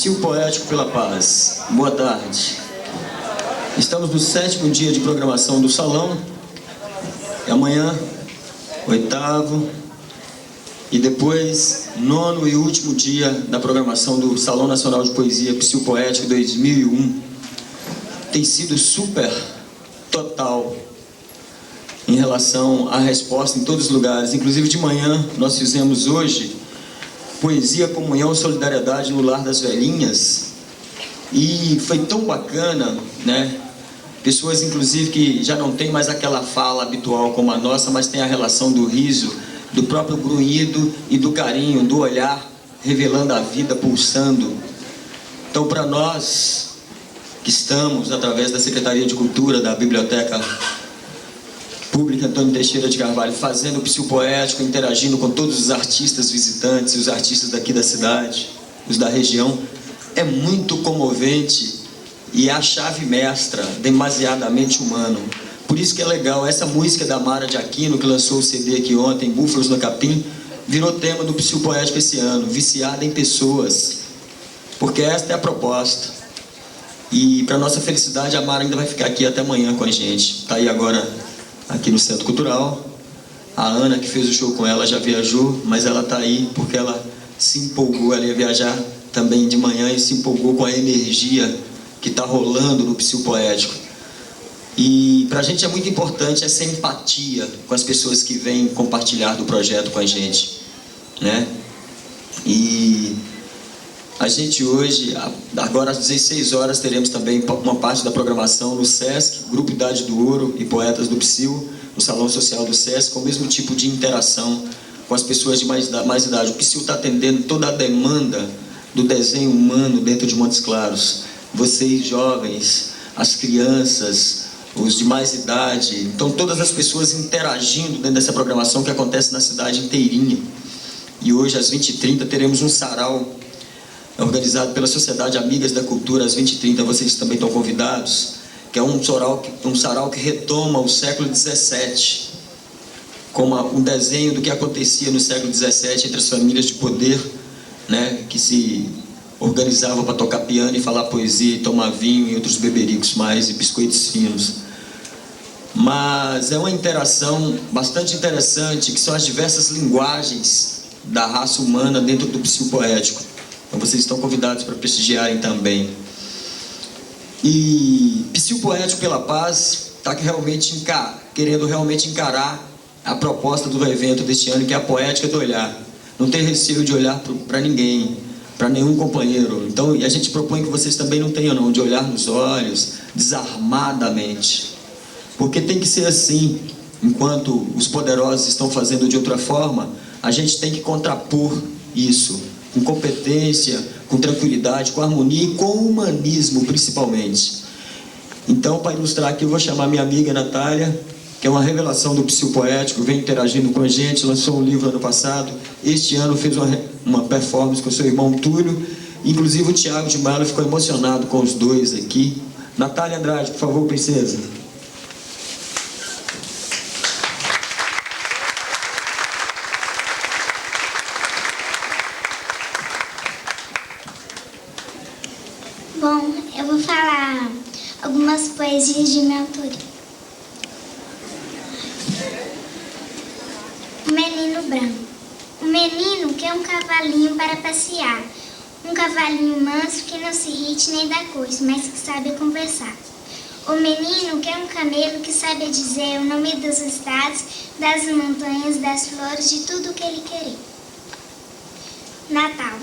Psil Poético pela Paz. Boa tarde. Estamos no 7º dia de programação do Salão. E amanhã, 8º. E depois, 9º e último dia da programação do Salão Nacional de Poesia Psil Poético 2001. Tem sido super total em relação à resposta em todos os lugares. Inclusive de manhã, nós fizemos hoje Poesia, Comunhão, Solidariedade no Lar das Velhinhas. E foi tão bacana, né? Pessoas, inclusive, que já não tem mais aquela fala habitual como a nossa, mas tem a relação do riso, do próprio grunhido e do carinho, do olhar, revelando a vida, pulsando. Então, para nós que estamos, através da Secretaria de Cultura, da Biblioteca Pública Antônio Teixeira de Carvalho, fazendo o Psil Poético, interagindo com todos os artistas visitantes, os artistas daqui da cidade, os da região, é muito comovente e é a chave mestra, demasiadamente humano. Por isso que é legal, essa música da Mara de Aquino, que lançou o CD aqui ontem, Búfalos no Capim, virou tema do Psil Poético esse ano, viciada em pessoas, porque esta é a proposta. E para nossa felicidade, a Mara ainda vai ficar aqui até amanhã com a gente. Está aí agora, aqui no Centro Cultural. A Ana, que fez o show com ela, já viajou, mas ela está aí porque ela se empolgou. Ela ia viajar também de manhã e se empolgou com a energia que está rolando no Psil Poético. E para a gente é muito importante essa empatia com as pessoas que vêm compartilhar do projeto com a gente, né? E a gente hoje, agora às 16 horas, teremos também uma parte da programação no SESC, Grupo Idade do Ouro e Poetas do Psil, no Salão Social do SESC, com o mesmo tipo de interação com as pessoas de mais idade. O Psil está atendendo toda a demanda do desenho humano dentro de Montes Claros. Vocês jovens, as crianças, os de mais idade, então todas as pessoas interagindo dentro dessa programação que acontece na cidade inteirinha. E hoje às 20h30 teremos um sarau organizado pela Sociedade Amigas da Cultura às 20h30, vocês também estão convidados, que é um sarau que retoma o século XVII, como um desenho do que acontecia no século XVII entre as famílias de poder, né, que se organizavam para tocar piano e falar poesia, e tomar vinho e outros bebericos mais, e biscoitos finos. Mas é uma interação bastante interessante, que são as diversas linguagens da raça humana dentro do Psil Poético. Então vocês estão convidados para prestigiarem também. E Psil Poético pela Paz está querendo realmente encarar a proposta do evento deste ano, que é a poética do olhar. Não tem receio de olhar para ninguém, para nenhum companheiro. Então, e a gente propõe que vocês também não tenham não, de olhar nos olhos, desarmadamente. Porque tem que ser assim. Enquanto os poderosos estão fazendo de outra forma, a gente tem que contrapor isso, com competência, com tranquilidade, com harmonia e com humanismo, principalmente. Então, para ilustrar aqui, eu vou chamar minha amiga Natália, que é uma revelação do Psil Poético, vem interagindo com a gente, lançou um livro ano passado, este ano fez uma performance com o seu irmão Túlio, inclusive o Thiago de Mello ficou emocionado com os dois aqui. Natália Andrade, por favor, princesa. Bom, eu vou falar algumas poesias de minha autoria. O Menino Branco. O menino quer um cavalinho para passear. Um cavalinho manso que não se irrite nem dá coice, mas que sabe conversar. O menino quer um camelo que sabe dizer o nome dos estados, das montanhas, das flores, de tudo o que ele querer. Natal.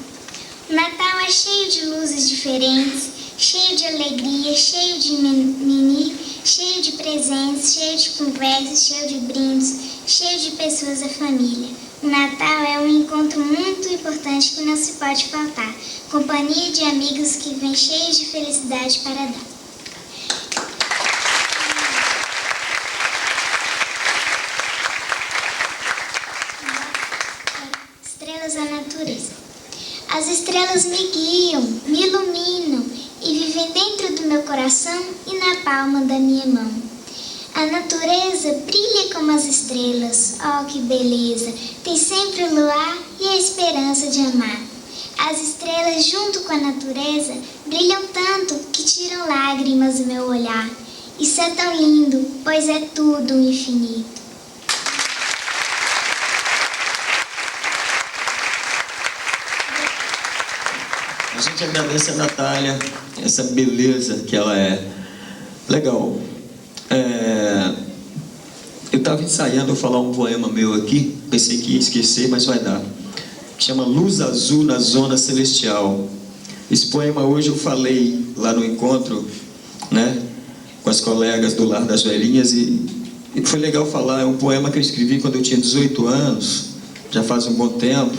O Natal é cheio de luzes diferentes, cheio de alegria, cheio de mini, cheio de presentes, cheio de conversas, cheio de brindes, cheio de pessoas da família. O Natal é um encontro muito importante que não se pode faltar. Companhia de amigos que vêm cheios de felicidade para dar. Estrelas da natureza. As estrelas me guiam, me iluminam e vivem dentro do meu coração e na palma da minha mão. A natureza brilha como as estrelas, oh que beleza, tem sempre o luar e a esperança de amar. As estrelas, junto com a natureza, brilham tanto que tiram lágrimas do meu olhar. Isso é tão lindo, pois é tudo infinito. A gente agradece a Natália, essa beleza que ela é. Legal. Eu estava ensaiando falar um poema meu aqui, pensei que ia esquecer, mas vai dar. Que chama Luz Azul na Zona Celestial. Esse poema hoje eu falei lá no encontro, né, com as colegas do Lar das Velhinhas, e foi legal falar. É um poema que eu escrevi quando eu tinha 18 anos, já faz um bom tempo.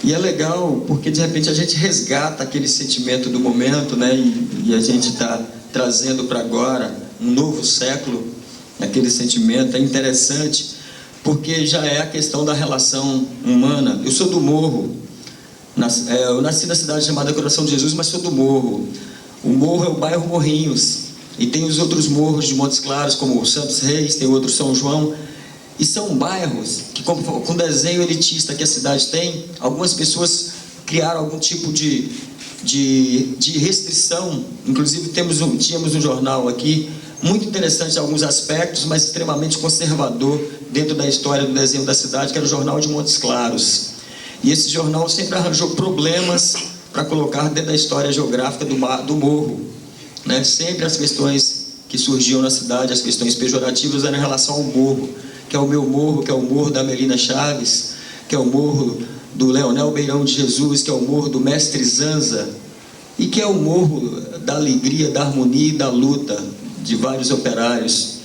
E é legal porque de repente a gente resgata aquele sentimento do momento, né? E a gente está trazendo para agora um novo século, aquele sentimento. É interessante porque já é a questão da relação humana. Eu sou do Morro, eu nasci na cidade chamada Coração de Jesus, mas sou do Morro. O Morro é o bairro Morrinhos, e tem os outros morros de Montes Claros, como o Santos Reis, tem outro São João. E são bairros que, com o desenho elitista que a cidade tem, algumas pessoas criaram algum tipo de restrição. Inclusive tínhamos um jornal aqui, muito interessante em alguns aspectos, mas extremamente conservador dentro da história do desenho da cidade, que era o Jornal de Montes Claros. E esse jornal sempre arranjou problemas para colocar dentro da história geográfica do morro, né? Sempre as questões que surgiam na cidade, as questões pejorativas, eram em relação ao morro, que é o meu morro, que é o morro da Melina Chaves, que é o morro do Leonel Beirão de Jesus, que é o morro do Mestre Zanza, e que é o morro da alegria, da harmonia e da luta de vários operários.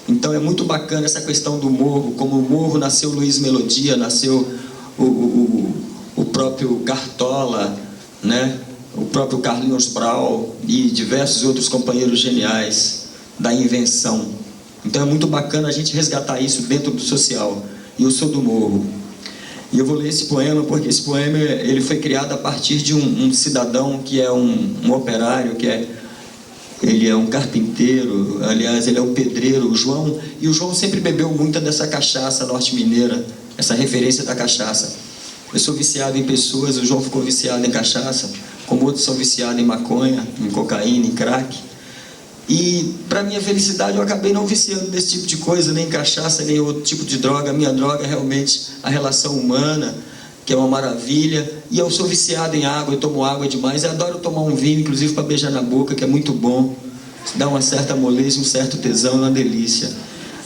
Então é muito bacana essa questão do morro. Como o morro nasceu Luiz Melodia, nasceu o próprio Cartola, né? O próprio Carlinhos Brau e diversos outros companheiros geniais da invenção. Então é muito bacana a gente resgatar isso dentro do social. E eu sou do Morro. E eu vou ler esse poema porque esse poema ele foi criado a partir de um cidadão que é um operário, ele é um carpinteiro, aliás, ele é um pedreiro, o João. E o João sempre bebeu muita dessa cachaça norte-mineira, essa referência da cachaça. Eu sou viciado em pessoas, o João ficou viciado em cachaça, como outros são viciados em maconha, em cocaína, em crack. E, para minha felicidade, eu acabei não viciando desse tipo de coisa, nem cachaça, nem outro tipo de droga. A minha droga é realmente a relação humana, que é uma maravilha. E eu sou viciado em água, eu tomo água demais. Eu adoro tomar um vinho, inclusive para beijar na boca, que é muito bom. Dá uma certa moleza, um certo tesão, uma delícia.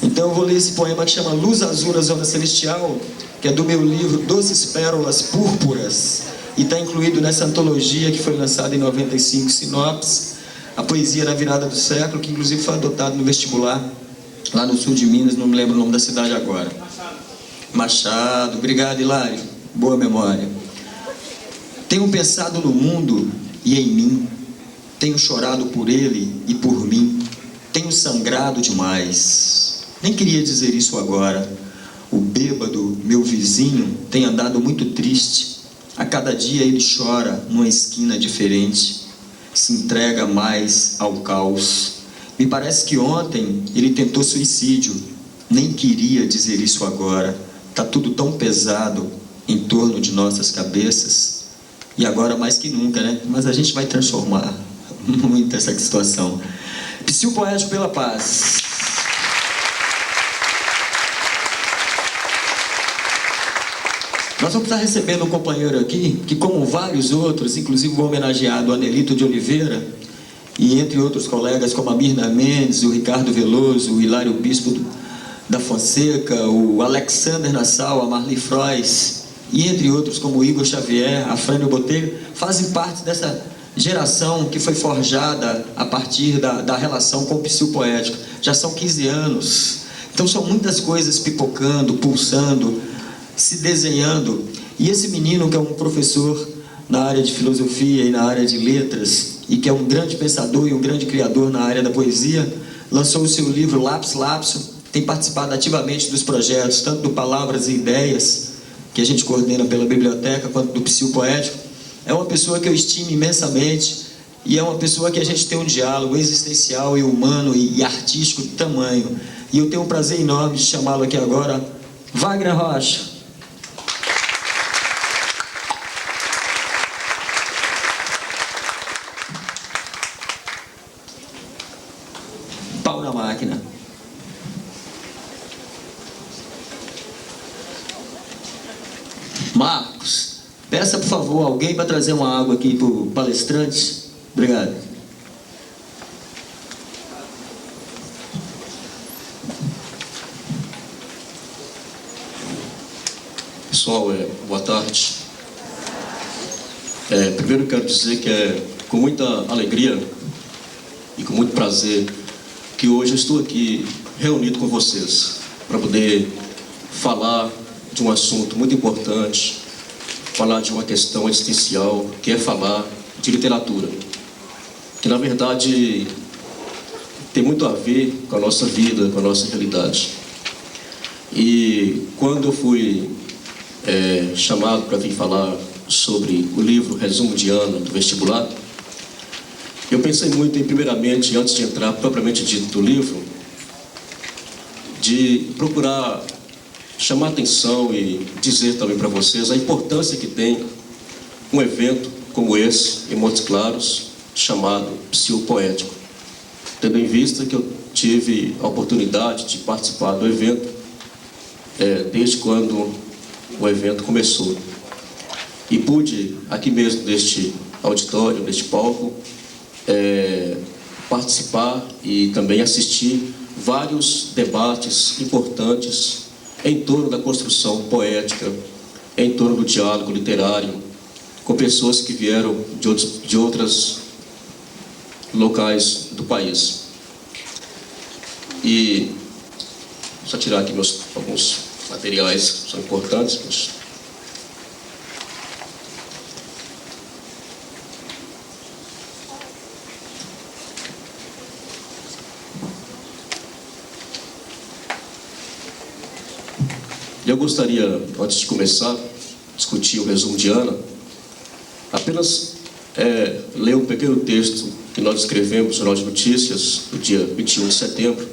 Então eu vou ler esse poema que chama Luz Azul na Zona Celestial, que é do meu livro Doces Pérolas Púrpuras, e está incluído nessa antologia que foi lançada em 95, Sinopse, a poesia na virada do século, que inclusive foi adotado no vestibular, lá no sul de Minas, não me lembro o nome da cidade agora. Machado. Obrigado, Hilário. Boa memória. Tenho pensado no mundo e em mim. Tenho chorado por ele e por mim. Tenho sangrado demais. Nem queria dizer isso agora. O bêbado, meu vizinho, tem andado muito triste. A cada dia ele chora numa esquina diferente. Se entrega mais ao caos. Me parece que ontem ele tentou suicídio. Nem queria dizer isso agora. Está tudo tão pesado em torno de nossas cabeças. E agora mais que nunca, né? Mas a gente vai transformar muito essa situação. Psil Poético pela Paz. Nós vamos estar recebendo um companheiro aqui, que como vários outros, inclusive o homenageado Anelito de Oliveira, e entre outros colegas como a Mirna Mendes, o Ricardo Veloso, o Hilário Bispo da Fonseca, o Alexander Nassau, a Marli Frois, e entre outros como o Igor Xavier, a Frânio Botelho, fazem parte dessa geração que foi forjada a partir da relação com o Psil Poético. Já são 15 anos. Então são muitas coisas pipocando, pulsando, se desenhando. E esse menino, que é um professor na área de filosofia e na área de letras, e que é um grande pensador e um grande criador na área da poesia, lançou o seu livro Lápis Lapso, tem participado ativamente dos projetos, tanto do Palavras e Ideias, que a gente coordena pela biblioteca, quanto do Psil Poético. É uma pessoa que eu estimo imensamente, e é uma pessoa que a gente tem um diálogo existencial e humano e artístico de tamanho. E eu tenho um prazer enorme de chamá-lo aqui agora, Wagner Rocha. Peça, por favor, alguém para trazer uma água aqui para o palestrante. Obrigado. Pessoal, boa tarde. Primeiro quero dizer que é com muita alegria e com muito prazer que hoje eu estou aqui reunido com vocês para poder falar de um assunto muito importante, falar de uma questão existencial, que é falar de literatura, que na verdade tem muito a ver com a nossa vida, com a nossa realidade. E quando eu fui chamado para vir falar sobre o livro Resumo de Ano do vestibular, eu pensei muito em, primeiramente, antes de entrar propriamente dito no livro, de procurar chamar atenção e dizer também para vocês a importância que tem um evento como esse, em Montes Claros, chamado Psicopoético, tendo em vista que eu tive a oportunidade de participar do evento desde quando o evento começou. E pude, aqui mesmo neste auditório, neste palco, participar e também assistir vários debates importantes em torno da construção poética, em torno do diálogo literário, com pessoas que vieram de outros locais do país. E só tirar aqui alguns materiais que são importantes. Eu gostaria, antes de começar a discutir o resumo de Ana, apenas ler um pequeno texto que nós escrevemos no Jornal de Notícias, no dia 21 de setembro,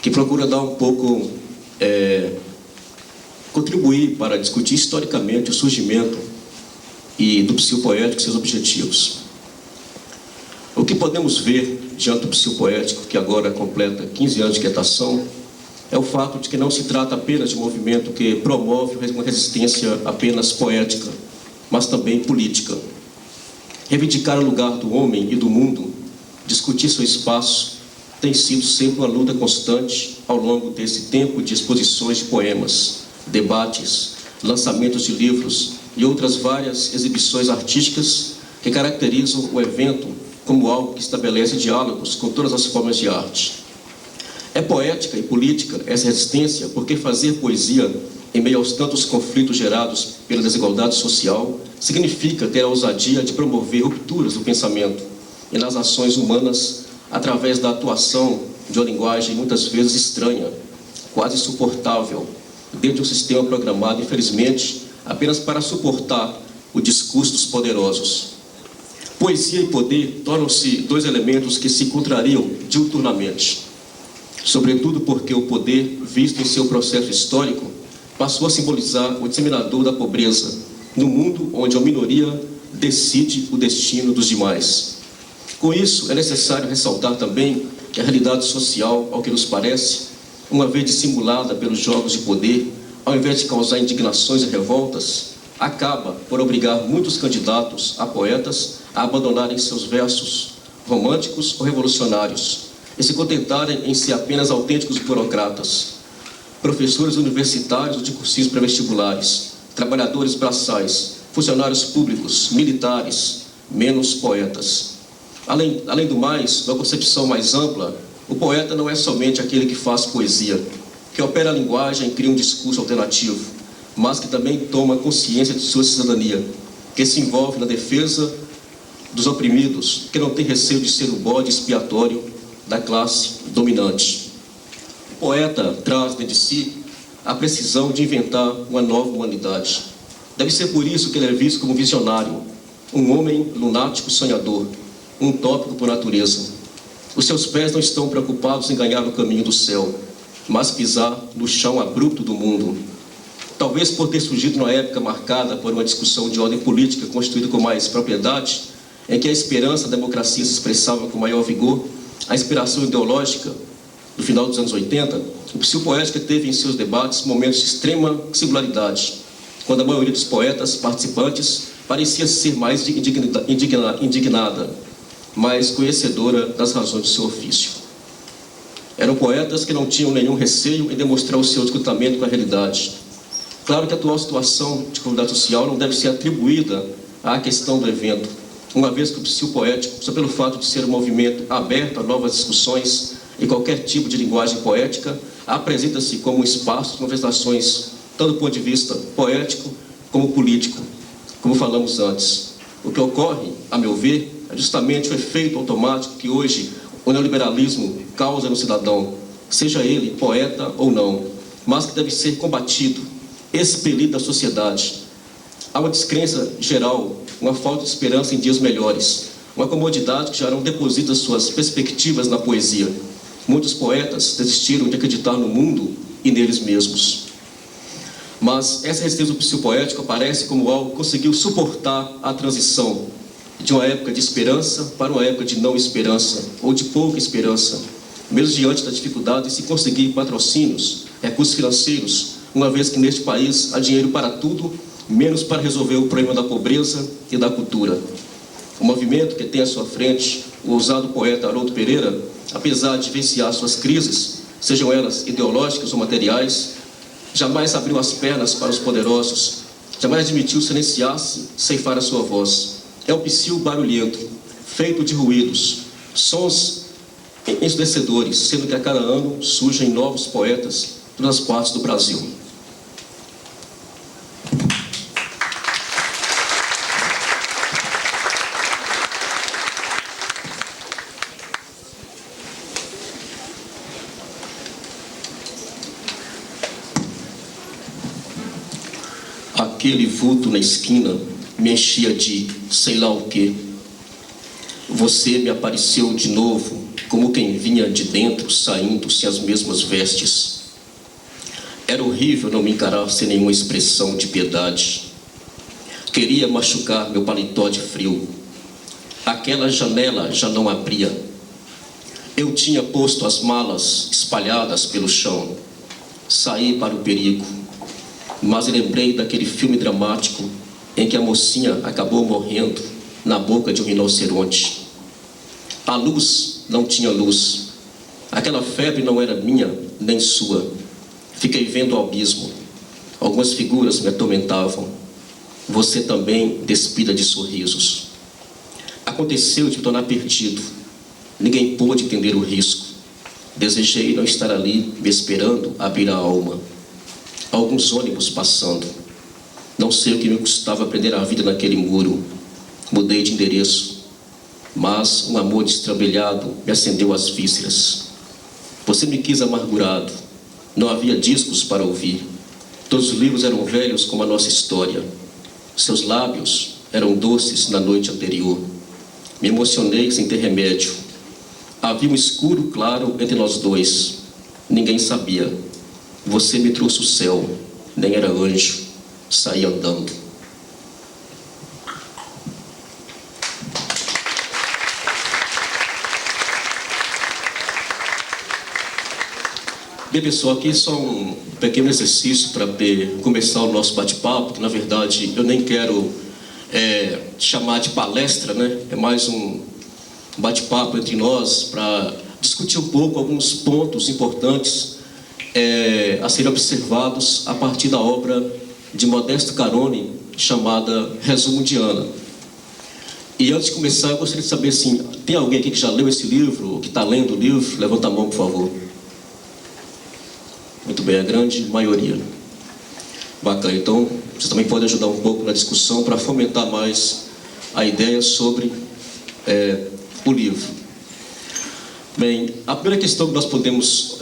que procura dar um pouco, contribuir para discutir historicamente o surgimento do psicopoético e seus objetivos. O que podemos ver diante do psicopoético, que agora completa 15 anos de quietação, é o fato de que não se trata apenas de um movimento que promove uma resistência apenas poética, mas também política. Reivindicar o lugar do homem e do mundo, discutir seu espaço, tem sido sempre uma luta constante ao longo desse tempo de exposições de poemas, debates, lançamentos de livros e outras várias exibições artísticas que caracterizam o evento como algo que estabelece diálogos com todas as formas de arte. É poética e política essa resistência porque fazer poesia em meio aos tantos conflitos gerados pela desigualdade social significa ter a ousadia de promover rupturas do pensamento e nas ações humanas através da atuação de uma linguagem muitas vezes estranha, quase insuportável, dentro de um sistema programado, infelizmente, apenas para suportar o discurso dos poderosos. Poesia e poder tornam-se dois elementos que se contrariam diuturnamente, sobretudo porque o poder, visto em seu processo histórico, passou a simbolizar o disseminador da pobreza, no mundo onde a minoria decide o destino dos demais. Com isso, é necessário ressaltar também que a realidade social, ao que nos parece, uma vez dissimulada pelos jogos de poder, ao invés de causar indignações e revoltas, acaba por obrigar muitos candidatos a poetas a abandonarem seus versos românticos ou revolucionários e se contentarem em ser apenas autênticos burocratas, professores universitários de cursinhos pré-vestibulares, trabalhadores braçais, funcionários públicos, militares, menos poetas. Além do mais, numa concepção mais ampla, o poeta não é somente aquele que faz poesia, que opera a linguagem e cria um discurso alternativo, mas que também toma consciência de sua cidadania, que se envolve na defesa dos oprimidos, que não tem receio de ser o bode expiatório da classe dominante. O poeta traz dentro de si a precisão de inventar uma nova humanidade. Deve ser por isso que ele é visto como visionário, um homem lunático sonhador, um utópico por natureza. Os seus pés não estão preocupados em ganhar o caminho do céu, mas pisar no chão abrupto do mundo. Talvez por ter surgido numa época marcada por uma discussão de ordem política constituída com mais propriedade, em que a esperança da democracia se expressava com maior vigor, a inspiração ideológica do final dos anos 80, o psicopoética teve em seus debates momentos de extrema singularidade, quando a maioria dos poetas participantes parecia ser mais indignada, mais conhecedora das razões do seu ofício. Eram poetas que não tinham nenhum receio em demonstrar o seu descontentamento com a realidade. Claro que a atual situação de comunidade social não deve ser atribuída à questão do evento, uma vez que o Psil Poético, só pelo fato de ser um movimento aberto a novas discussões em qualquer tipo de linguagem poética, apresenta-se como um espaço de conversações, tanto do ponto de vista poético como político, como falamos antes. O que ocorre, a meu ver, é justamente o efeito automático que hoje o neoliberalismo causa no cidadão, seja ele poeta ou não, mas que deve ser combatido, expelido da sociedade. Há uma descrença geral, uma falta de esperança em dias melhores, uma comodidade que já não deposita suas perspectivas na poesia. Muitos poetas desistiram de acreditar no mundo e neles mesmos. Mas essa resistência do Psil Poético aparece como algo que conseguiu suportar a transição de uma época de esperança para uma época de não esperança, ou de pouca esperança, mesmo diante da dificuldade de se conseguir patrocínios, recursos financeiros, uma vez que neste país há dinheiro para tudo, menos para resolver o problema da pobreza e da cultura. O movimento que tem à sua frente o ousado poeta Haroldo Pereira, apesar de vivenciar suas crises, sejam elas ideológicas ou materiais, jamais abriu as pernas para os poderosos, jamais admitiu silenciar-se, ceifar a sua voz. É um psil barulhento, feito de ruídos, sons ensurdecedores, sendo que a cada ano surgem novos poetas de todas as partes do Brasil. Aquele vulto na esquina me enchia de sei lá o quê. Você me apareceu de novo, como quem vinha de dentro, saindo sem as mesmas vestes. Era horrível não me encarar sem nenhuma expressão de piedade. Queria machucar meu paletó de frio. Aquela janela já não abria. Eu tinha posto as malas espalhadas pelo chão. Saí para o perigo. Mas lembrei daquele filme dramático em que a mocinha acabou morrendo na boca de um rinoceronte. A luz não tinha luz. Aquela febre não era minha, nem sua. Fiquei vendo o abismo. Algumas figuras me atormentavam. Você também despida de sorrisos. Aconteceu de me tornar perdido. Ninguém pôde entender o risco. Desejei não estar ali me esperando abrir a alma. Alguns ônibus passando. Não sei o que me custava aprender a vida naquele muro. Mudei de endereço, mas um amor destrambelhado me acendeu as vísceras. Você me quis amargurado. Não havia discos para ouvir. Todos os livros eram velhos como a nossa história. Seus lábios eram doces na noite anterior. Me emocionei sem ter remédio. Havia um escuro claro entre nós dois. Ninguém sabia. Você me trouxe o céu, nem era anjo, saí andando. Bem, pessoal, aqui é só um pequeno exercício para começar o nosso bate-papo, que na verdade eu nem quero chamar de palestra, né? É mais um bate-papo entre nós para discutir um pouco alguns pontos importantes a serem observados a partir da obra de Modesto Carone, chamada Resumo de Ana. E antes de começar, eu gostaria de saber assim, tem alguém aqui que já leu esse livro, ou que está lendo o livro? Levanta a mão, por favor. Muito bem, a grande maioria. Bacana, então vocês também podem ajudar um pouco na discussão para fomentar mais a ideia sobre o livro. Bem, a primeira questão que nós podemos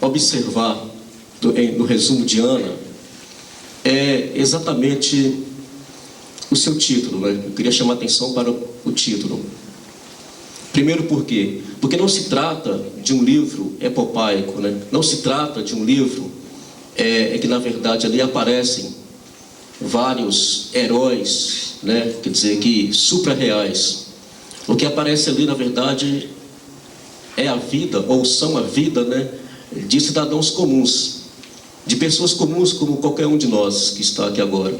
observar no resumo de Ana é exatamente o seu título, né? Eu queria chamar a atenção para o título. Primeiro por quê? Porque não se trata de um livro epopaico, né? Não se trata de um livro que na verdade ali aparecem vários heróis, né? Quer dizer, que supra-reais. O que aparece ali na verdade é a vida, ou são a vida, né? De cidadãos comuns. de pessoas comuns como qualquer um de nós que está aqui agora.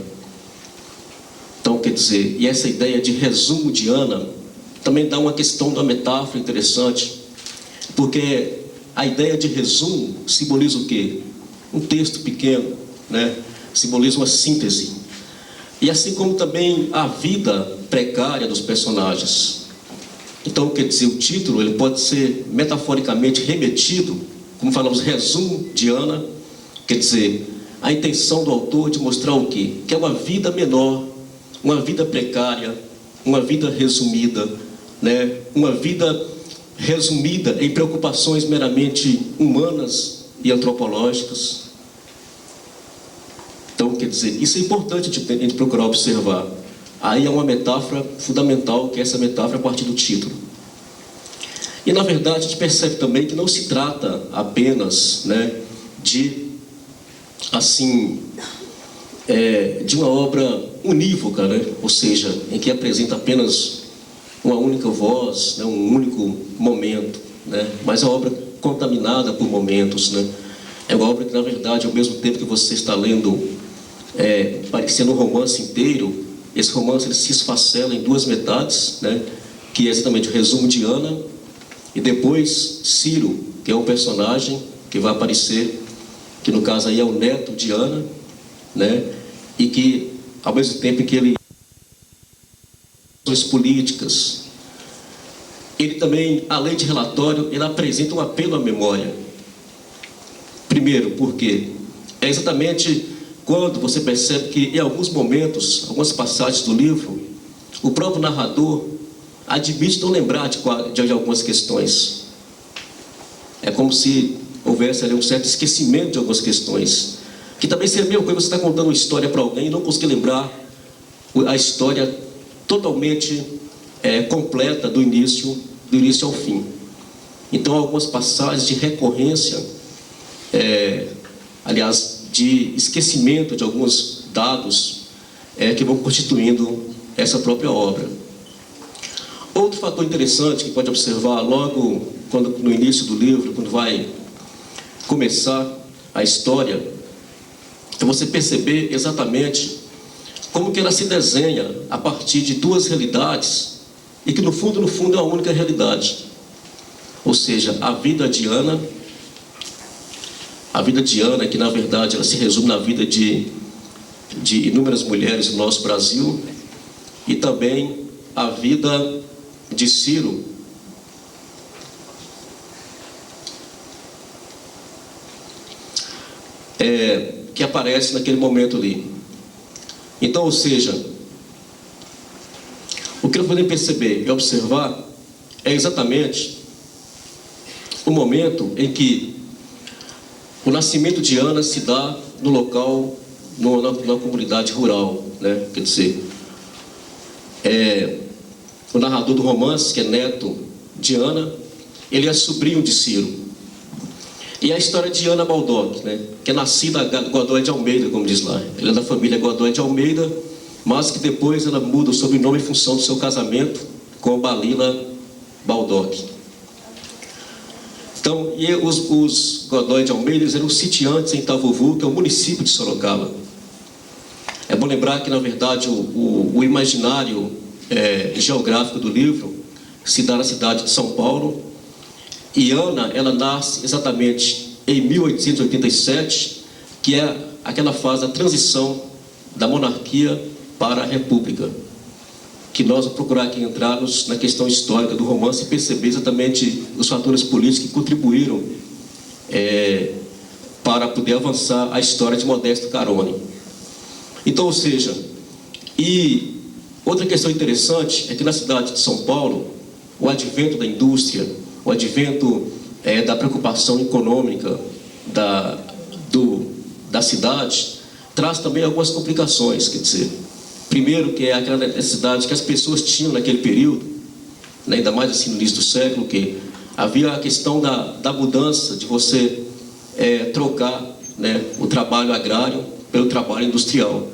Então, quer dizer, e essa ideia de resumo de Ana também dá uma questão da metáfora interessante, porque a ideia de resumo simboliza o quê? Um texto pequeno, né? Simboliza uma síntese. E assim como também a vida precária dos personagens. Então, quer dizer, o título ele pode ser metaforicamente remetido, como falamos, resumo de Ana, quer dizer, a intenção do autor de mostrar o quê? Que é uma vida menor, uma vida precária, uma vida resumida, né? Uma vida resumida em preocupações meramente humanas e antropológicas. Então, quer dizer, isso é importante a gente procurar observar. Aí é uma metáfora fundamental, que é essa metáfora a partir do título. E, na verdade, a gente percebe também que não se trata apenas, né, de, assim, de uma obra unívoca, né? Ou seja, em que apresenta apenas uma única voz, né, um único momento, né? Mas é uma obra contaminada por momentos, né? É uma obra que, na verdade, ao mesmo tempo que você está lendo, parecendo um romance inteiro, esse romance ele se esfacela em duas metades, né? Que é exatamente o resumo de Ana e depois Ciro, que é um personagem que vai aparecer, que no caso aí é o neto de Ana, né? E que, ao mesmo tempo que ele políticas, ele também, além de relatório, ele apresenta um apelo à memória. Primeiro, porque é exatamente quando você percebe que em alguns momentos, algumas passagens do livro, o próprio narrador admite não lembrar de algumas questões. É como se houvesse ali um certo esquecimento de algumas questões, que também seria a mesma coisa, você está contando uma história para alguém e não conseguir lembrar a história totalmente completa do início ao fim. Então, algumas passagens de recorrência, aliás, de esquecimento de alguns dados que vão constituindo essa própria obra. Outro fator interessante que pode observar logo no início do livro, quando vai começar a história, é você perceber exatamente como que ela se desenha a partir de duas realidades e que no fundo é uma única realidade. Ou seja, a vida de Ana, que na verdade ela se resume na vida de inúmeras mulheres no nosso Brasil, e também a vida de Ciro, que aparece naquele momento ali. Então, ou seja, o que nós podemos perceber e observar é exatamente o momento em que o nascimento de Ana se dá no local, na comunidade rural, né? Quer dizer, o narrador do romance, que é neto de Ana, ele é sobrinho de Ciro. E a história de Ana Baldock, né? Que é nascida Godoy de Almeida, como diz lá. Ela é da família Godoy de Almeida, mas que depois ela muda o sobrenome em função do seu casamento com Balila Baldock. Então, e os Godoy de Almeida eram sitiantes em Itavuvu, que é o município de Sorocaba. É bom lembrar que, na verdade, o imaginário geográfico do livro se dá na cidade de São Paulo. E Ana, ela nasce exatamente em 1887, que é aquela fase da transição da monarquia para a república, que nós vamos procurar aqui entrarmos na questão histórica do romance e perceber exatamente os fatores políticos que contribuíram para poder avançar a história de Modesto Carone. Então, ou seja, e outra questão interessante é que na cidade de São Paulo, o advento da indústria, o advento da preocupação econômica da cidade, traz também algumas complicações. Quer dizer, primeiro, que é aquela necessidade que as pessoas tinham naquele período, né, ainda mais assim no início do século, que havia a questão da mudança, de você trocar, né, o trabalho agrário pelo trabalho industrial.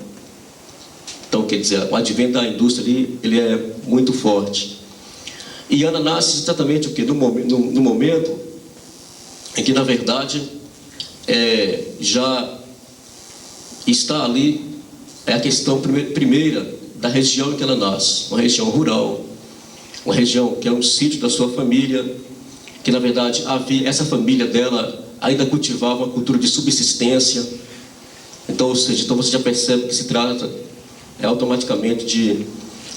Então, quer dizer, o advento da indústria ali, ele é muito forte. E Ana nasce exatamente o quê? No momento em que, na verdade, já está ali, é a questão primeira da região em que ela nasce, uma região rural, uma região que é um sítio da sua família, que na verdade essa família dela ainda cultivava uma cultura de subsistência. Então, ou seja, então você já percebe que se trata automaticamente de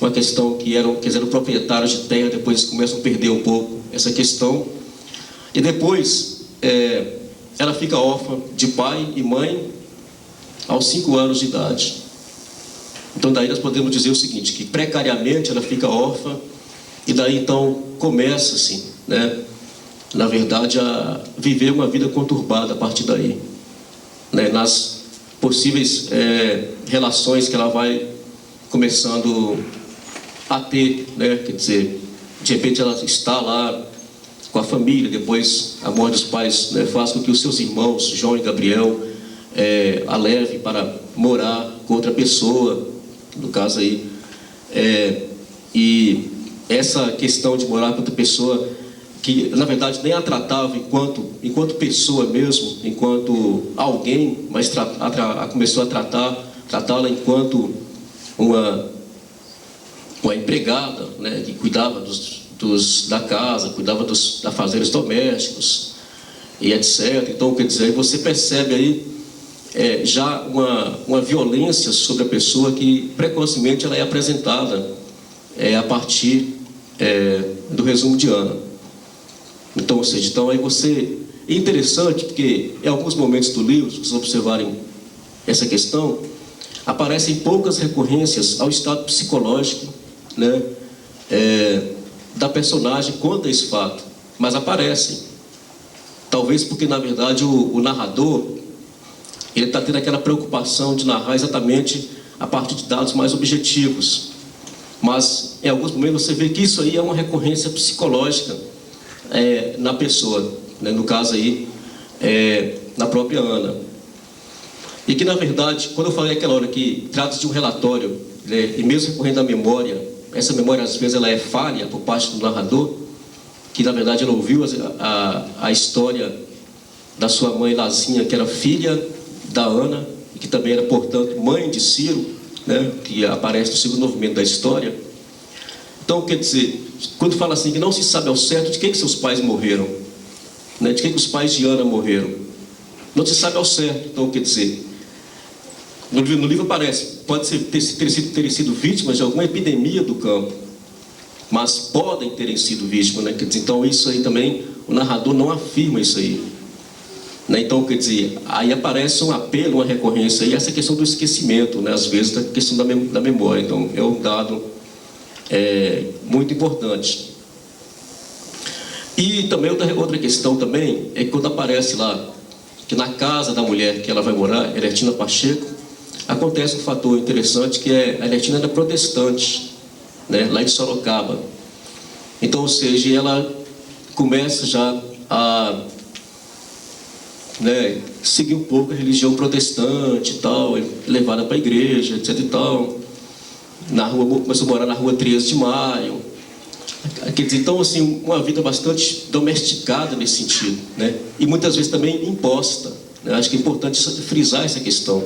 uma questão que eram proprietários de terra, depois eles começam a perder um pouco essa questão. E depois ela fica órfã de pai e mãe aos 5 anos de idade. Então daí nós podemos dizer o seguinte, que precariamente ela fica órfã, e daí então começa assim, né, na verdade a viver uma vida conturbada a partir daí, né, nas possíveis relações que ela vai começando a ter, né, quer dizer, de repente ela está lá com a família, depois a morte dos pais, né, faz com que os seus irmãos, João e Gabriel, a leve para morar com outra pessoa, no caso aí, e essa questão de morar com outra pessoa, que na verdade nem a tratava enquanto pessoa mesmo, enquanto alguém, mas começou a tratá-la enquanto uma empregada, né, que cuidava da casa, cuidava dos afazeres domésticos e etc. Então, quer dizer, você percebe aí já uma violência sobre a pessoa que precocemente ela é apresentada a partir do resumo de Ana. Então, ou seja, então aí você... É interessante porque em alguns momentos do livro, se vocês observarem essa questão, aparecem poucas recorrências ao estado psicológico, né, da personagem quanto a esse fato, mas aparecem. Talvez porque, na verdade, o narrador, ele está tendo aquela preocupação de narrar exatamente a partir de dados mais objetivos. Mas, em alguns momentos, você vê que isso aí é uma recorrência psicológica na pessoa, né? No caso aí, na própria Ana. E que, na verdade, quando eu falei aquela hora que trata-se de um relatório, né, e mesmo recorrendo à memória, essa memória, às vezes, ela é falha por parte do narrador, que, na verdade, ela ouviu a história da sua mãe Lazinha, que era filha da Ana, e que também era, portanto, mãe de Ciro, né, que aparece no segundo movimento da história. Então, quer dizer, quando fala assim que não se sabe ao certo de quem que seus pais morreram, né, de quem que os pais de Ana morreram, não se sabe ao certo. Então, quer dizer, no livro aparece, pode ter sido vítimas de alguma epidemia do campo, mas podem terem sido vítimas, né? Quer dizer, então isso aí também, o narrador não afirma isso aí, né? Então, quer dizer, aí aparece um apelo, uma recorrência, e essa questão do esquecimento, né? Às vezes, da questão da memória. Então, é um dado muito importante. E também outra questão também é que quando aparece lá, que na casa da mulher que ela vai morar, Ernestina Pacheco, acontece um fator interessante, que a Ernestina era protestante, né, lá em Sorocaba. Então, ou seja, ela começa já a, né, seguir um pouco a religião protestante e tal, levada para a igreja, etc e tal. Começou a morar na rua 13 de Maio. Quer dizer, então, assim, uma vida bastante domesticada nesse sentido, né, e muitas vezes também imposta, né? Acho que é importante frisar essa questão,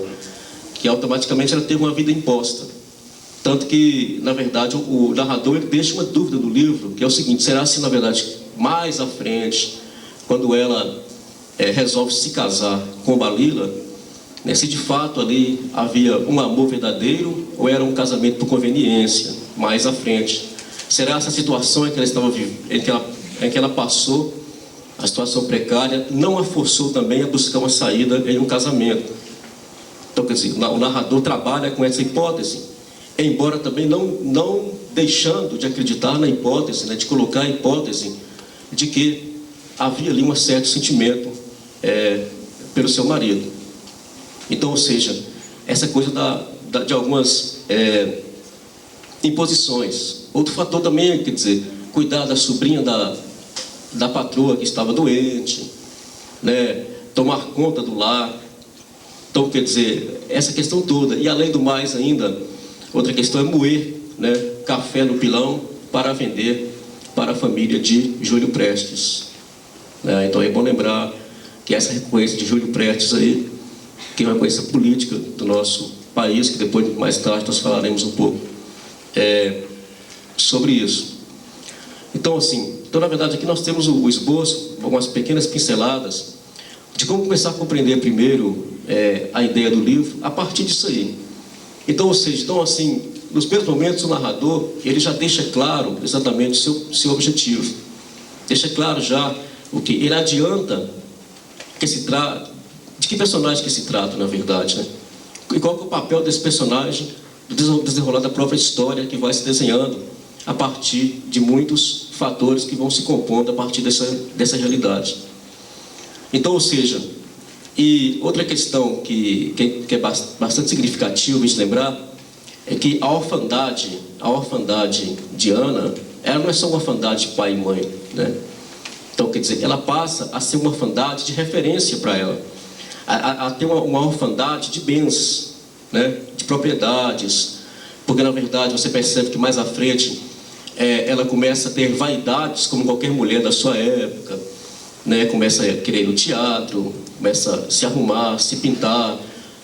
que automaticamente ela teve uma vida imposta. Tanto que, na verdade, o narrador ele deixa uma dúvida no livro, que é o seguinte: será se, na verdade, mais à frente, quando ela resolve se casar com Balila, né, se de fato ali havia um amor verdadeiro ou era um casamento por conveniência, mais à frente? Será essa situação em que ela estava em que ela passou, a situação precária, não a forçou também a buscar uma saída em um casamento? Então, quer dizer, o narrador trabalha com essa hipótese, embora também não deixando de acreditar na hipótese, né, de colocar a hipótese de que havia ali um certo sentimento pelo seu marido. Então, ou seja, essa coisa de algumas imposições. Outro fator também, quer dizer, cuidar da sobrinha da patroa que estava doente, né, tomar conta do lar. Então, quer dizer, essa questão toda. E além do mais ainda, outra questão é moer, né, café no pilão para vender para a família de Júlio Prestes, né? Então é bom lembrar que essa recorrência de Júlio Prestes aí que é uma coisa política do nosso país, que depois, mais tarde, nós falaremos um pouco sobre isso. Então, assim, na verdade, aqui nós temos o esboço, algumas pequenas pinceladas, de como começar a compreender primeiro a ideia do livro, a partir disso aí. Então, ou seja, assim, nos primeiros momentos, o narrador, ele já deixa claro exatamente o seu objetivo. Deixa claro já o que ele adianta que se trata, de que personagem que se trata, na verdade, né? E qual que é o papel desse personagem no desenrolar da própria história que vai se desenhando a partir de muitos fatores que vão se compondo a partir dessa realidade. Então, ou seja, e outra questão que é bastante significativa de lembrar é que a orfandade de Ana, ela não é só uma orfandade de pai e mãe, né? Então, quer dizer, ela passa a ser uma orfandade de referência para ela, a ter uma orfandade de bens, né? De propriedades, porque na verdade você percebe que mais à frente ela começa a ter vaidades como qualquer mulher da sua época, né? Começa a querer ir no teatro, começa a se arrumar, se pintar,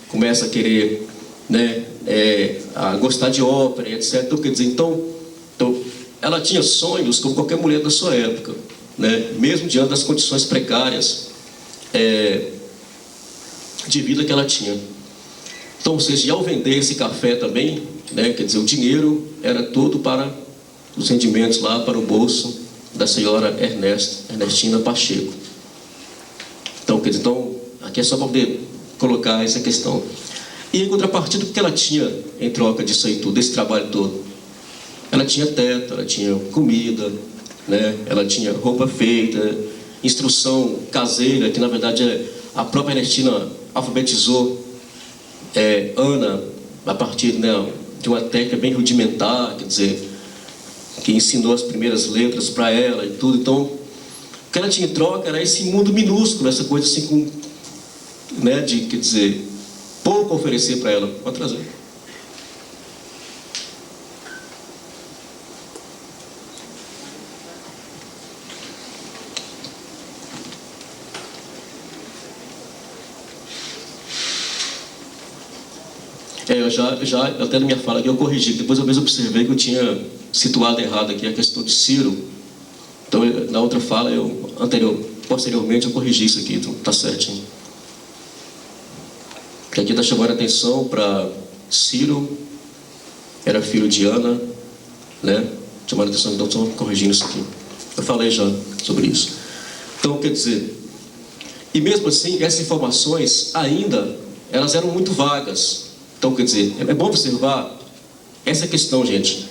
começa a querer, né? A gostar de ópera, etc. Então, quer dizer, então ela tinha sonhos como qualquer mulher da sua época, né? Mesmo diante das condições precárias de vida que ela tinha. Então, ou seja, ao vender esse café também, né? Quer dizer, o dinheiro era todo para os rendimentos lá para o bolso da senhora Ernestina Pacheco. Então, quer dizer, aqui é só para poder colocar essa questão. E em contrapartida, o que ela tinha em troca disso aí tudo, desse trabalho todo? Ela tinha teto, ela tinha comida, né? Ela tinha roupa feita, instrução caseira, que na verdade a própria Ernestina alfabetizou Ana a partir, né, de uma técnica bem rudimentar, quer dizer, que ensinou as primeiras letras para ela e tudo. Então, o que ela tinha em troca era esse mundo minúsculo, essa coisa assim, né, quer dizer, pouco a oferecer para ela. Pode trazer. Eu até na minha fala aqui eu corrigi, depois eu mesmo observei que eu tinha situado errado aqui a questão de Ciro. Então, na outra fala, posteriormente, eu corrigi isso aqui, então tá certinho. Porque aqui está chamando a atenção para Ciro, era filho de Ana, né? Chamando a atenção, então estou corrigindo isso aqui. Eu falei já sobre isso. Então, quer dizer, e mesmo assim, essas informações ainda, elas eram muito vagas. Então, quer dizer, é bom observar essa questão, gente,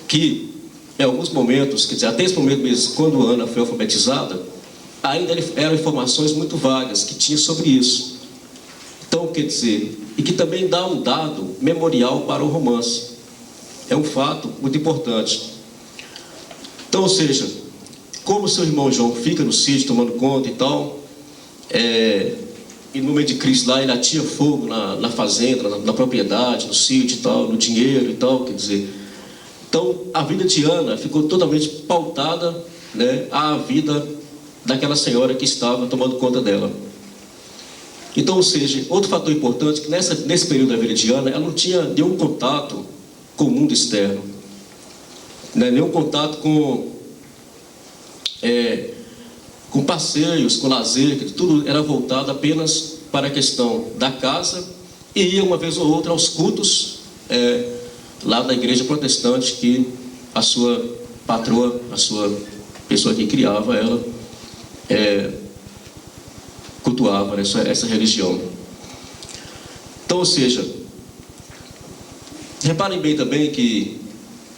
que em alguns momentos, quer dizer, até esse momento mesmo, quando Ana foi alfabetizada, ainda eram informações muito vagas que tinha sobre isso. Então, quer dizer, e que também dá um dado memorial para o romance. É um fato muito importante. Então, ou seja, como seu irmão João fica no sítio tomando conta e tal, e no meio de crise lá ele atia fogo na fazenda, na propriedade, no sítio e tal, no dinheiro e tal, quer dizer. Então, a vida de Ana ficou totalmente pautada, né, à vida daquela senhora que estava tomando conta dela. Então, ou seja, outro fator importante, que nesse período da vida de Ana, ela não tinha nenhum contato com o mundo externo, né, nenhum contato com passeios, com lazer, que tudo era voltado apenas para a questão da casa, e ia uma vez ou outra aos cultos lá da igreja protestante que a sua patroa, a sua pessoa que criava ela, cultuava, né, essa religião. Então, ou seja, reparem bem também que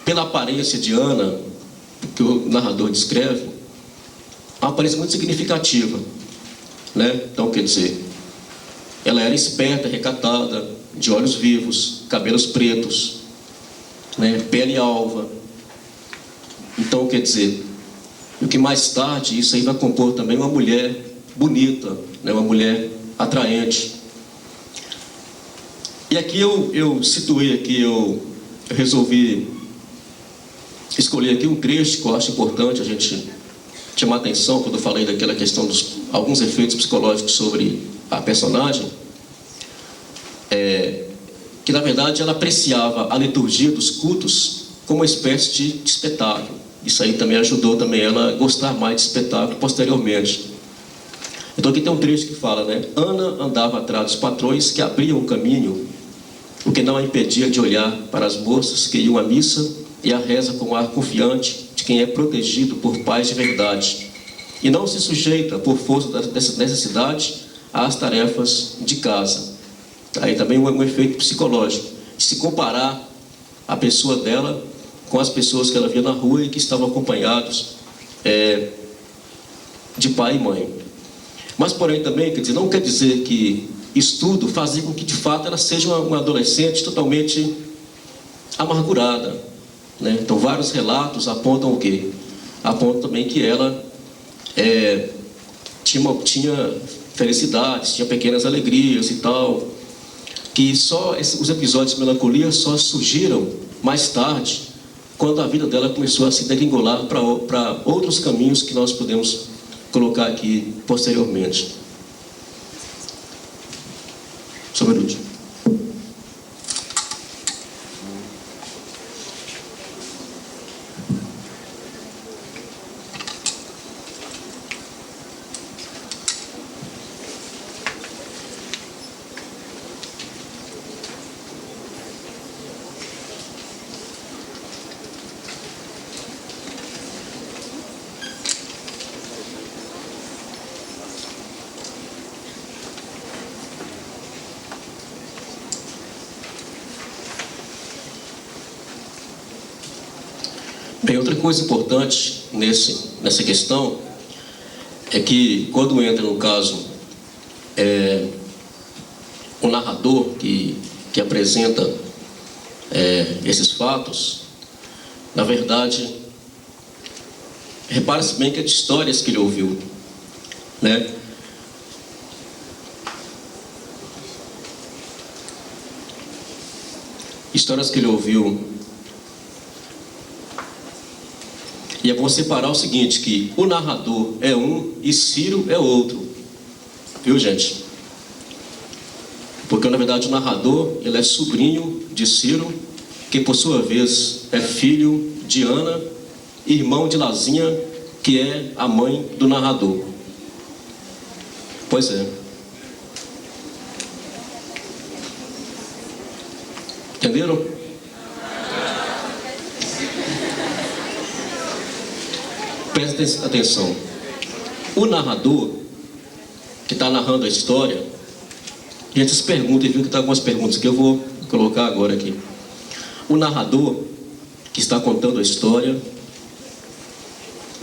pela aparência de Ana, que o narrador descreve, uma aparência muito significativa, né? Então, quer dizer, ela era esperta, recatada, de olhos vivos, cabelos pretos, né? Pele alva. Então, quer dizer, o que mais tarde isso aí vai compor também uma mulher bonita, né? Uma mulher atraente. E aqui eu situei aqui, eu resolvi escolher aqui um trecho que eu acho importante a gente chamar atenção quando eu falei daquela questão dos alguns efeitos psicológicos sobre a personagem, que na verdade ela apreciava a liturgia dos cultos como uma espécie de espetáculo. Isso aí também ajudou também ela a gostar mais de espetáculo posteriormente. Então aqui tem um trecho que fala, né? Ana andava atrás dos patrões que abriam o caminho, o que não a impedia de olhar para as moças que iam à missa e à reza com ar confiante de quem é protegido por pais de verdade e não se sujeita por força dessa necessidade às tarefas de casa. Aí também um efeito psicológico, de se comparar a pessoa dela com as pessoas que ela via na rua e que estavam acompanhados de pai e mãe. Mas, porém, também, quer dizer, não quer dizer que estudo fazia com que, de fato, ela seja uma adolescente totalmente amargurada, né? Então, vários relatos apontam o quê? Apontam também que ela tinha felicidades, tinha pequenas alegrias e tal, que só os episódios de melancolia só surgiram mais tarde, quando a vida dela começou a se degringolar para outros caminhos que nós podemos colocar aqui posteriormente. Só um minuto. Bem, outra coisa importante nessa questão é que, quando entra no caso o narrador que apresenta esses fatos, na verdade, repare-se bem que é de histórias que ele ouviu, né? Histórias que ele ouviu. E é bom separar o seguinte, que o narrador é um e Ciro é outro. Viu, gente? Porque, na verdade, o narrador, ele é sobrinho de Ciro, que, por sua vez, é filho de Ana, irmão de Lazinha, que é a mãe do narrador. Pois é. Entenderam? Presta atenção. O narrador que está narrando a história, a gente se pergunta, e viu que está algumas perguntas que eu vou colocar agora aqui. O narrador que está contando a história,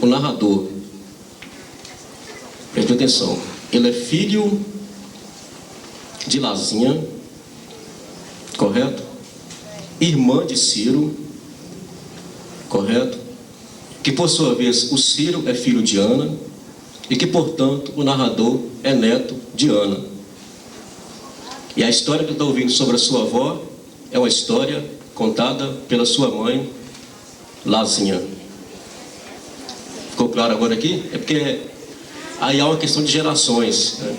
o narrador, presta atenção, ele é filho de Lazinha, correto? Irmã de Ciro, correto? Que, por sua vez, o Ciro é filho de Ana e que, portanto, o narrador é neto de Ana. E a história que está ouvindo sobre a sua avó é uma história contada pela sua mãe, Lazinha. Ficou claro agora aqui? É porque aí há uma questão de gerações, né?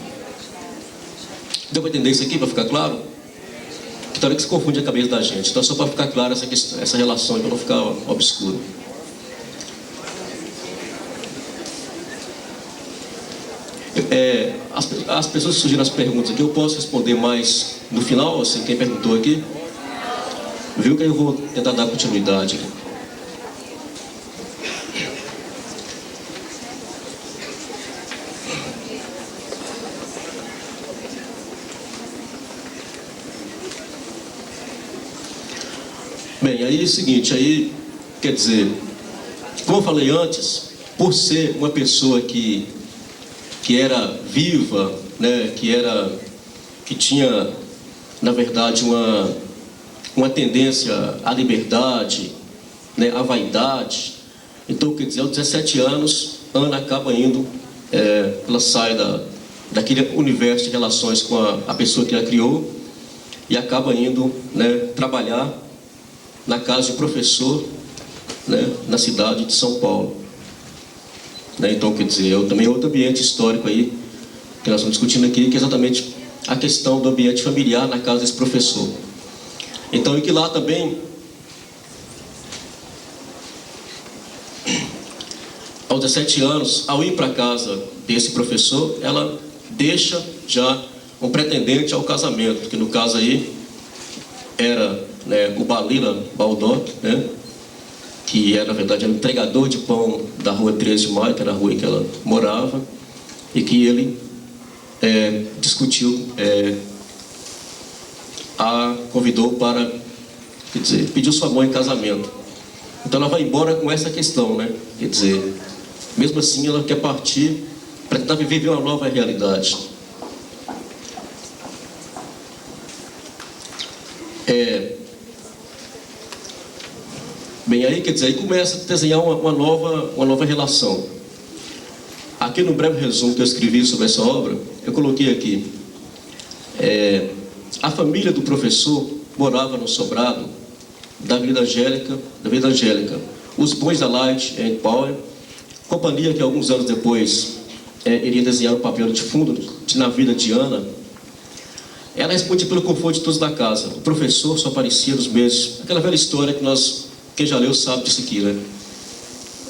Deu para entender isso aqui, para ficar claro? Que hora que se confunde a cabeça da gente. Então, só para ficar clara essa relação, para não ficar obscuro. As pessoas que surgiram as perguntas aqui, eu posso responder mais no final, assim, quem perguntou aqui? Viu que eu vou tentar dar continuidade aqui. Bem, aí é o seguinte, aí, quer dizer, como eu falei antes, por ser uma pessoa que era viva, né, que tinha, na verdade, uma tendência à liberdade, né, à vaidade. Então, quer dizer, aos 17 anos, Ana acaba indo, ela sai daquele universo de relações com a pessoa que a criou e acaba indo, né, trabalhar na casa de professor, né, na cidade de São Paulo. Né? Então, quer dizer, também é outro ambiente histórico aí, que nós estamos discutindo aqui, que é exatamente a questão do ambiente familiar na casa desse professor. Então, e que lá também, aos 17 anos, ao ir para a casa desse professor, ela deixa já um pretendente ao casamento, que no caso aí era, né, o Balila Baldock, né, que era, na verdade, era um entregador de pão da rua 13 de Maio, que era a rua em que ela morava, e que ele discutiu, a convidou para, quer dizer, pediu sua mão em casamento. Então ela vai embora com essa questão, né? Quer dizer, mesmo assim ela quer partir para tentar viver uma nova realidade. Bem, aí, quer dizer, aí começa a desenhar uma nova relação. Aqui no breve resumo que eu escrevi sobre essa obra, eu coloquei aqui, a família do professor morava no sobrado da Avenida Angélica, os Bons da Light and Power, companhia que alguns anos depois iria desenhar um papel de fundo na vida de Ana. Ela respondia pelo conforto de todos da casa. O professor só aparecia nos meses, aquela velha história que quem já leu sabe disso aqui, né?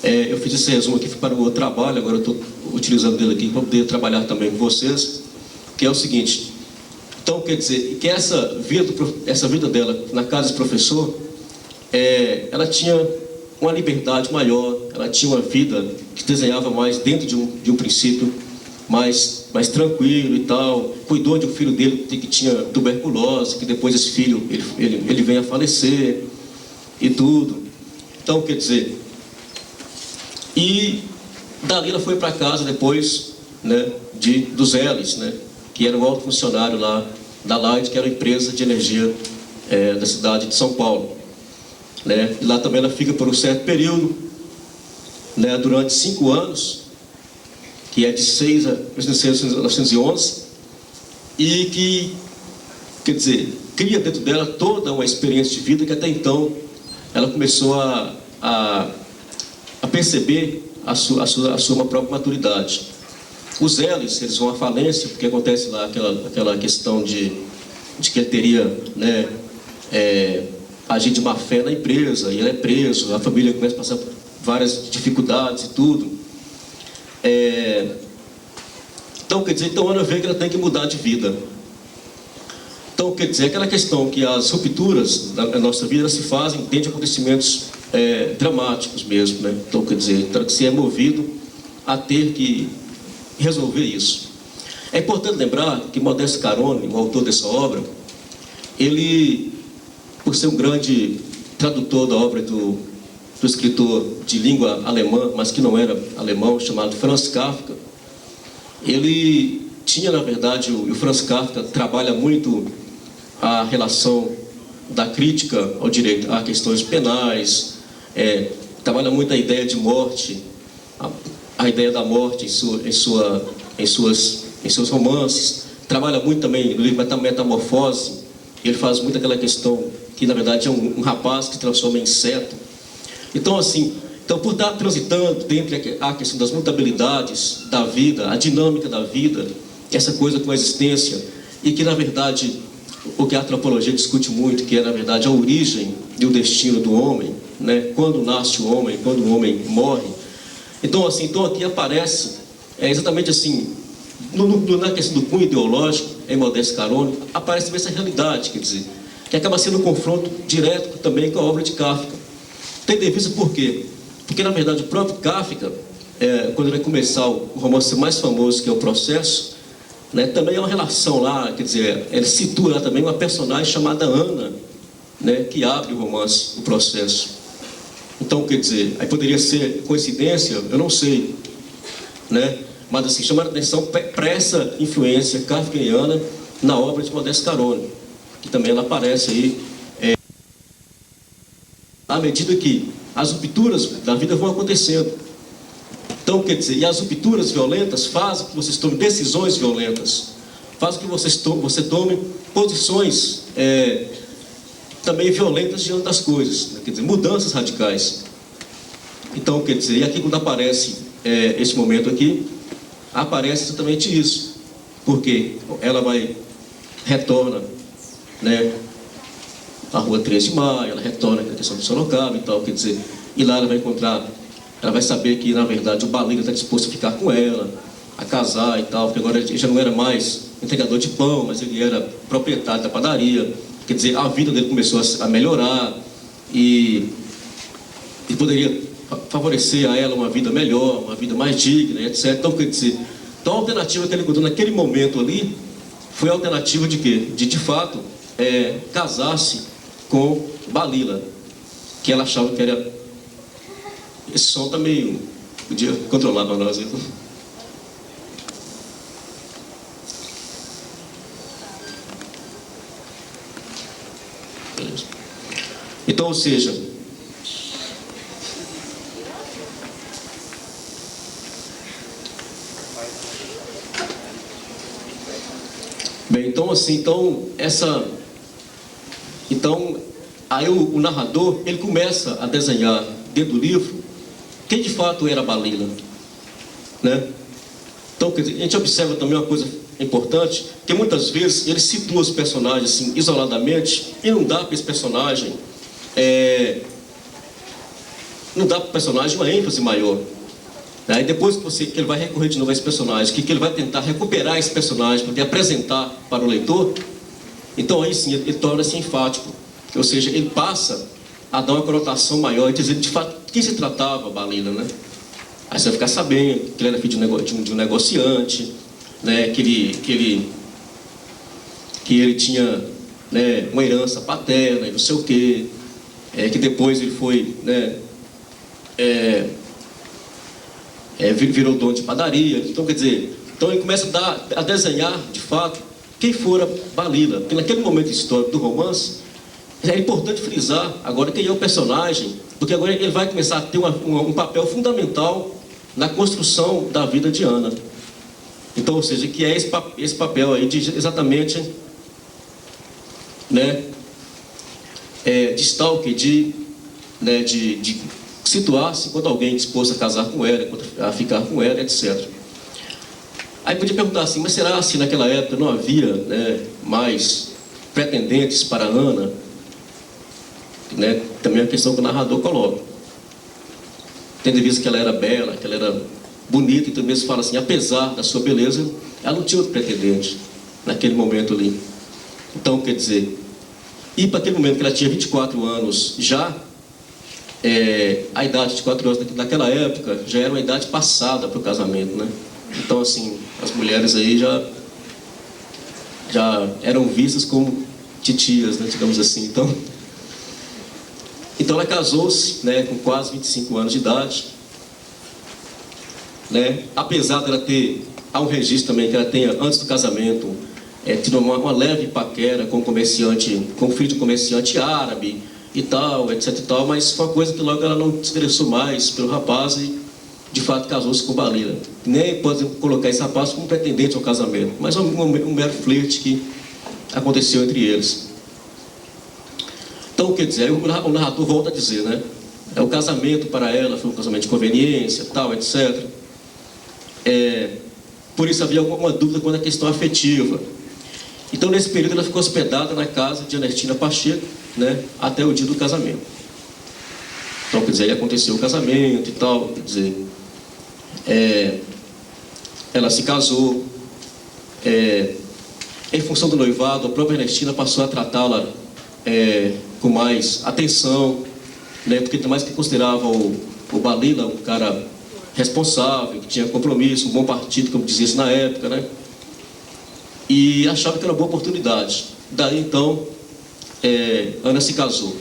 Eu fiz esse resumo aqui para o trabalho, agora eu estou utilizando dele aqui para poder trabalhar também com vocês, que é o seguinte. Então, quer dizer, que essa vida dela na casa desse professor, ela tinha uma liberdade maior, ela tinha uma vida que desenhava mais dentro de um princípio mais tranquilo e tal. Cuidou de um filho dele que tinha tuberculose, que depois esse filho ele vem a falecer e tudo. Então, quer dizer, e dali ela foi para casa depois, né, dos Elis, né, que era um alto funcionário lá da Light, que era uma empresa de energia da cidade de São Paulo, né. E lá também ela fica por um certo período, né, durante 5 anos, que é de 6 a 1911, e que, quer dizer, cria dentro dela toda uma experiência de vida que até então ela começou a perceber a sua própria maturidade. Os Elis, eles vão à falência, porque acontece lá aquela questão de que ele teria, né, agir de má fé na empresa, e ele é preso, a família começa a passar por várias dificuldades e tudo. Então, quer dizer, Ana vê que ela tem que mudar de vida. Então, quer dizer, aquela questão que as rupturas da nossa vida se fazem dentro de acontecimentos dramáticos mesmo, né? Então, quer dizer, que se é movido a ter que resolver isso. É importante lembrar que Modesto Carone, o autor dessa obra, ele, por ser um grande tradutor da obra do escritor de língua alemã, mas que não era alemão, chamado Franz Kafka, ele tinha, na verdade, o Franz Kafka trabalha muito a relação da crítica ao direito, a questões penais, trabalha muito a ideia de morte, a ideia da morte em seus romances, trabalha muito também no livro Metamorfose. Ele faz muito aquela questão que, na verdade, é um rapaz que se transforma em inseto. Então, assim, por estar transitando entre a questão das mutabilidades da vida, a dinâmica da vida, essa coisa com a existência, e que, na verdade, o que a antropologia discute muito, que é, na verdade, a origem e o destino do homem, né? Quando nasce o homem, quando o homem morre. Então, assim, aqui aparece, exatamente assim, na questão do cunho ideológico, em Modesto Carone, aparece essa realidade, quer dizer, que acaba sendo um confronto direto também com a obra de Kafka. Tem vista por quê? Porque, na verdade, o próprio Kafka, quando ele vai começar o romance mais famoso, que é O Processo, né, também é uma relação lá, quer dizer, ele situa lá também uma personagem chamada Ana, né, que abre o romance, O Processo. Então, quer dizer, aí poderia ser coincidência, eu não sei, né? Mas, assim, chamar a atenção para essa influência kafkiana na obra de Modesto Carone, que também ela aparece aí, à medida que as rupturas da vida vão acontecendo. Então, quer dizer, e as rupturas violentas fazem que vocês tomem decisões violentas, fazem que você tome posições também violentas diante das coisas, né? Quer dizer, mudanças radicais. Então, quer dizer, e aqui quando aparece esse momento aqui, aparece exatamente isso, porque ela vai retorna, né, a rua 13 de Maio, ela retorna a questão do Sorocaba e tal, quer dizer, e lá ela vai encontrar, ela vai saber que, na verdade, o baleiro está disposto a ficar com ela, a casar e tal, porque agora ele já não era mais entregador de pão, mas ele era proprietário da padaria, quer dizer, a vida dele começou a melhorar e poderia favorecer a ela uma vida melhor, uma vida mais digna, etc. Então, quer dizer, então a alternativa que ele encontrou naquele momento ali foi a alternativa de quê? De fato, casar-se com Balila, que ela achava que era... Esse som está meio... Podia controlar para nós. Então, ou seja, bem, então assim, então aí o narrador, ele começa a desenhar dentro do livro quem de fato era Balila, né? Então, quer dizer, a gente observa também uma coisa importante, que muitas vezes ele situa os personagens assim, isoladamente, e não dá para esse personagem não dá para o personagem uma ênfase maior. Aí depois que ele vai recorrer de novo a esse personagem, que ele vai tentar recuperar esse personagem para apresentar para o leitor, então aí sim ele torna-se enfático, ou seja, ele passa a dar uma conotação maior e dizer de fato de quem se tratava Balila, né? Aí você vai ficar sabendo que ele era filho de um negociante, né? que ele tinha, né, uma herança paterna e não sei o quê, que depois ele foi, né, virou dono de padaria. Então, quer dizer, então ele começa a desenhar, de fato, quem fora Balila. Porque naquele momento histórico do romance, é importante frisar agora quem é o personagem, porque agora ele vai começar a ter um papel fundamental na construção da vida de Ana. Então, ou seja, que é esse papel aí de exatamente, né, de stalker, de situar-se enquanto alguém disposto a casar com ela, a ficar com ela, etc. Aí podia perguntar assim, mas será assim naquela época não havia, né, mais pretendentes para Ana? Né, também é uma questão que o narrador coloca. Tendo em vista que ela era bela, que ela era bonita, então mesmo fala assim, apesar da sua beleza, ela não tinha outro pretendente naquele momento ali. Então, quer dizer, e para aquele momento que ela tinha 24 anos já, a idade de 4 anos naquela época já era uma idade passada para o casamento, né? Então, assim, as mulheres aí já eram vistas como titias, né, digamos assim. Então ela casou-se, né, com quase 25 anos de idade, né? Apesar dela há um registro também que ela tenha, antes do casamento, tido uma leve paquera com o filho de um comerciante árabe e tal, etc e tal, mas foi uma coisa que logo ela não se interessou mais pelo rapaz e de fato casou-se com Balila. Nem pode colocar esse rapaz como pretendente ao casamento, mas um mero flerte que aconteceu entre eles. Então, quer dizer, o narrador volta a dizer, né? O casamento para ela foi um casamento de conveniência, tal, etc. Por isso havia alguma dúvida quanto à questão afetiva. Então, nesse período, ela ficou hospedada na casa de Ernestina Pacheco, né, até o dia do casamento. Então, quer dizer, aí aconteceu o casamento e tal, quer dizer, ela se casou, em função do noivado, a própria Ernestina passou a tratá-la com mais atenção, né, porque mais que considerava o Balila um cara responsável, que tinha compromisso, um bom partido, como dizia-se na época, né, e achava que era uma boa oportunidade. Daí, então, Ana se casou.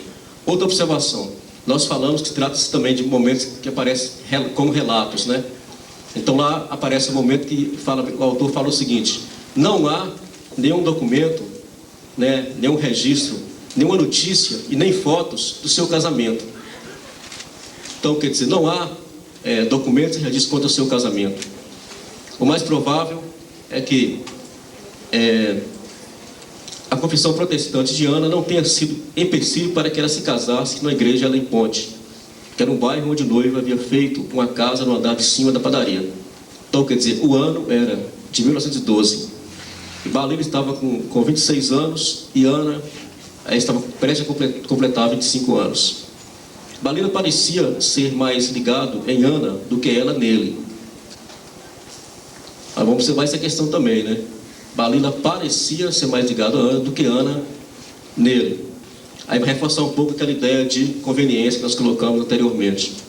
Outra observação, nós falamos que trata-se também de momentos que aparecem como relatos, né? Então lá aparece um momento que o autor fala o seguinte: não há nenhum documento, né, nenhum registro, nenhuma notícia e nem fotos do seu casamento. Então, quer dizer, não há documentos e registros quanto ao seu casamento. O mais provável é que a confissão protestante de Ana não tenha sido empecilho para que ela se casasse na igreja Ela em Ponte, que era um bairro onde o noivo havia feito uma casa no andar de cima da padaria. Então, quer dizer, o ano era de 1912. Balila estava com 26 anos e Ana estava prestes a completar 25 anos. Balila parecia ser mais ligado em Ana do que ela nele. Vamos observar essa questão também, né? Balila parecia ser mais ligado a Ana do que Ana nele. Aí vai reforçar um pouco aquela ideia de conveniência que nós colocamos anteriormente.